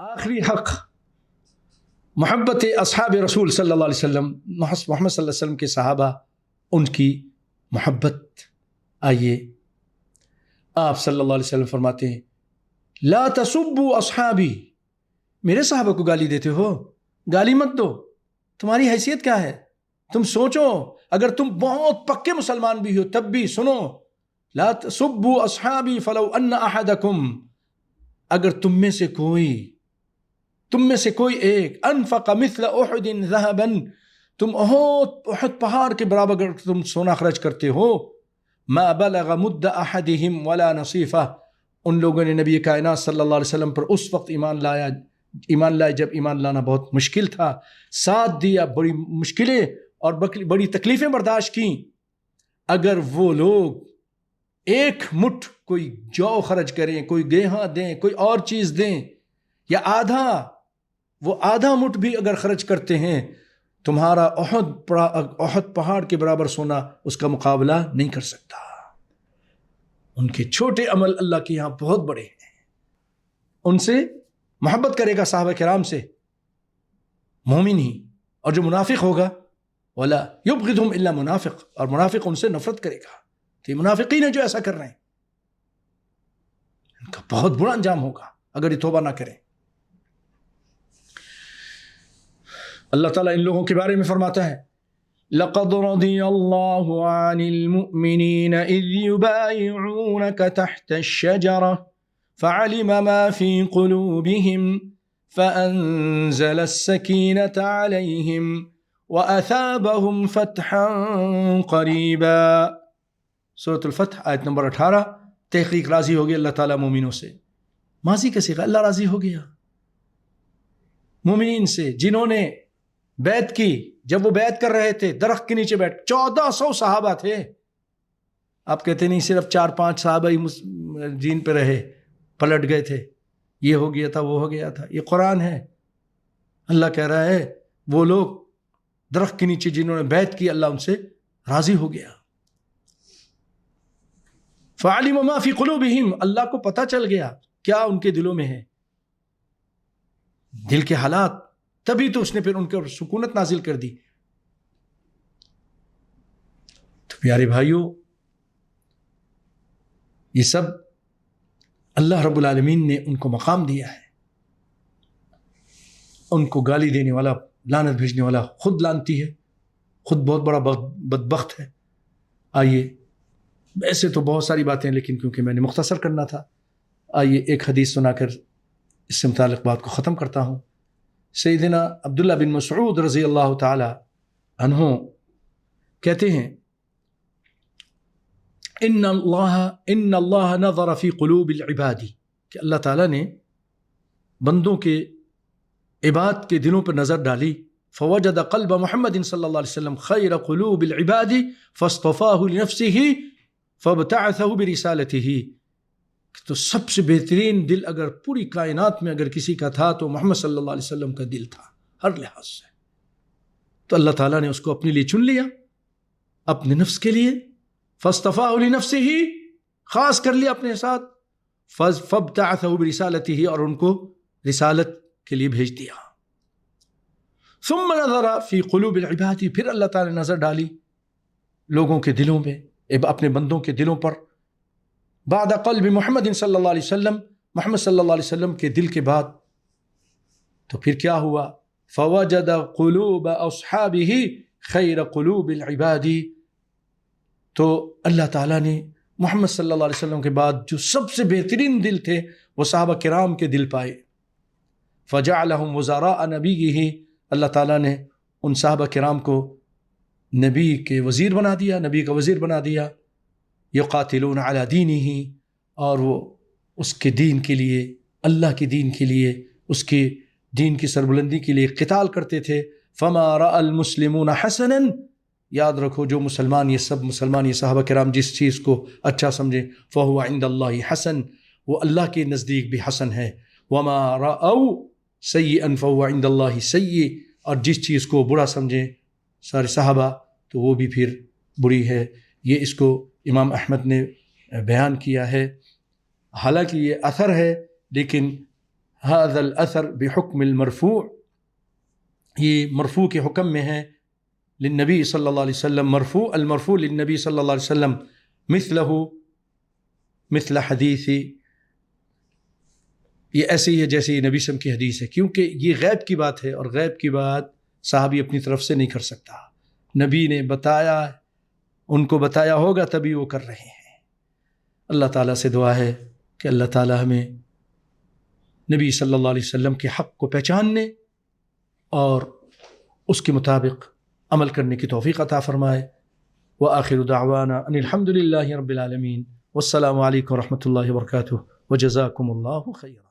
آخری حق محبت اصحاب رسول صلی اللہ علیہ وسلم، محمد صلی اللہ علیہ وسلم کے صحابہ، ان کی محبت۔ آئیے آپ صلی اللہ علیہ وسلم فرماتے ہیں لا تسبوا اصحابی، میرے صحابہ کو گالی دیتے ہو، گالی مت دو، تمہاری حیثیت کیا ہے؟ تم سوچو، اگر تم بہت پکے مسلمان بھی ہو تب بھی سنو، لا تسبوا اصحابی فلو ان احدکم، اگر تم میں سے کوئی ایک انفق مثل احد ذهبا، تم احد پہاڑ کے برابر اگر تم سونا خرچ کرتے ہو، ما بلغ مد احدهم ولا نصیفہ، ان لوگوں نے نبی کائنات صلی اللہ علیہ وسلم پر اس وقت ایمان لائے جب ایمان لانا بہت مشکل تھا، ساتھ دیا، بڑی مشکلیں اور بڑی تکلیفیں برداشت کی، اگر وہ لوگ ایک مٹھ کوئی جو خرچ کریں، کوئی گیہاں دیں، کوئی اور چیز دیں، یا وہ آدھا مٹھ بھی اگر خرچ کرتے ہیں، تمہارا احد پہاڑ کے برابر سونا اس کا مقابلہ نہیں کر سکتا۔ ان کے چھوٹے عمل اللہ کے یہاں بہت بڑے ہیں۔ ان سے محبت کرے گا صحابہ کرام سے مومن ہی، اور جو منافق ہوگا ولا یبغضهم الا منافق، اور منافق ان سے نفرت کرے گا۔ تو یہ منافقین ہیں جو ایسا کر رہے ہیں، ان کا بہت برا انجام ہوگا اگر یہ توبہ نہ کریں۔ اللہ تعالیٰ ان لوگوں کے بارے میں فرماتا ہے لَقَدْ رَضِيَ اللَّهُ عَنِ الْمُؤْمِنِينَ إِذْ يُبَايِعُونَكَ تَحْتَ الشَّجَرَةِ فَعَلِمَ مَا فِي قُلُوبِهِمْ فَأَنزَلَ السَّكِينَةَ عَلَيْهِمْ وَأَثَابَهُمْ فَتْحًا قَرِيبًا۔ سورة الفتح آیت نمبر 18۔ تحقیق راضی ہو گیا اللہ تعالیٰ مومنوں سے، ماضی کا صیغہ، اللہ راضی ہو گیا مومنین سے جنہوں نے بیعت کی۔ جب وہ بیعت کر رہے تھے درخت کے نیچے بیٹھ، 1400 صحابہ تھے، آپ کہتے نہیں صرف 4-5 صحابہ ہی دین پہ رہے، پلٹ گئے تھے، یہ ہو گیا تھا، وہ ہو گیا تھا۔ یہ قرآن ہے، اللہ کہہ رہا ہے وہ لوگ درخت کے نیچے جنہوں نے بیعت کی، اللہ ان سے راضی ہو گیا۔ فَعَلِمَ مَا فِي قُلُوبِهِمْ، اللہ کو پتہ چل گیا کیا ان کے دلوں میں ہے، دل کے حالات، تبھی تو اس نے پھر ان کے سکونت نازل کر دی۔ تو پیارے بھائیوں، یہ سب اللہ رب العالمین نے ان کو مقام دیا ہے۔ ان کو گالی دینے والا، لعنت بھیجنے والا خود لعنتی ہے، خود بہت بڑا بدبخت ہے۔ آئیے، ایسے تو بہت ساری باتیں، لیکن کیونکہ میں نے مختصر کرنا تھا، آئیے ایک حدیث سنا کر اس سے متعلق بات کو ختم کرتا ہوں۔ سیدنا عبداللہ بن مسعود رضی اللہ تعالی عنہ کہتے ہیں ان اللہ نظر فی قلوب العباد، کہ اللہ تعالیٰ نے بندوں کے عباد کے دلوں پر نظر ڈالی، فوجد قلب محمد صلی اللہ علیہ وسلم خیر قلوب العباد فاصطفاہ لنفسہ فابتعثہ برسالتہ، تو سب سے بہترین دل اگر پوری کائنات میں اگر کسی کا تھا تو محمد صلی اللہ علیہ وسلم کا دل تھا، ہر لحاظ سے۔ تو اللہ تعالیٰ نے اس کو اپنے لیے چن لیا، اپنے نفس کے لیے، فاصطفاہ لنفسہ، خاص کر لیا اپنے ساتھ، فابتعثہ برسالتہ، اور ان کو رسالت کے لیے بھیج دیا۔ ثم نظر فی قلوب العباد، پھر اللہ تعالیٰ نے نظر ڈالی لوگوں کے دلوں میں، اپنے بندوں کے دلوں پر، بعد قلب محمد صلی اللہ علیہ وسلم، محمد صلی اللہ علیہ وسلم کے دل کے بعد، تو پھر کیا ہوا؟ فوجد قلوب اصحابہ خیر قلوب العباد، تو اللہ تعالیٰ نے محمد صلی اللہ علیہ وسلم کے بعد جو سب سے بہترین دل تھے وہ صحابہ کرام کے دل پائے۔ فجعلہم وزراء نبیہ، اللہ تعالیٰ نے ان صحابہ کرام کو نبی کے وزیر بنا دیا، نبی کا وزیر بنا دیا، یقاتلون علی دینہ، اور وہ اس کے دین کے لیے، اللہ کے دین کے لیے، اس کے دین کی سربلندی کے لیے قتال کرتے تھے۔ فما رأى المسلمون حسنا، یاد رکھو جو مسلمان، یہ سب مسلمان، یہ صحابہ کرام جس چیز کو اچھا سمجھیں، فہو عند اللہ حسن، وہ اللہ کے نزدیک بھی حسن ہے۔ وما رأوا سیئا فہو عند اللہ سیئ، اور جس چیز کو برا سمجھیں سارے صحابہ تو وہ بھی پھر بری ہے۔ یہ اس کو امام احمد نے بیان کیا ہے، حالانکہ یہ اثر ہے لیکن هذا الأثر بحكم المرفوع، یہ مرفوع کے حکم میں ہے، للنبی صلی اللہ علیہ وسلم، مرفوع المرفوع للنبی صلی اللہ علیہ وسلم مثلہ مثل حدیث، یہ ایسے ہی ہے جیسے یہ نبی صلی اللہ علیہ وسلم کی حدیث ہے، کیونکہ یہ غیب کی بات ہے اور غیب کی بات صحابی اپنی طرف سے نہیں کر سکتا، نبی نے بتایا، ان کو بتایا ہوگا تبھی وہ کر رہے ہیں۔ اللہ تعالیٰ سے دعا ہے کہ اللہ تعالیٰ ہمیں نبی صلی اللہ علیہ وسلم کے حق کو پہچاننے اور اس کے مطابق عمل کرنے کی توفیق عطا فرمائے۔ وآخر دعوانا ان الحمد للہ رب العالمین، والسلام علیکم ورحمۃ اللہ وبرکاتہ، وجزاکم اللہ خیرا۔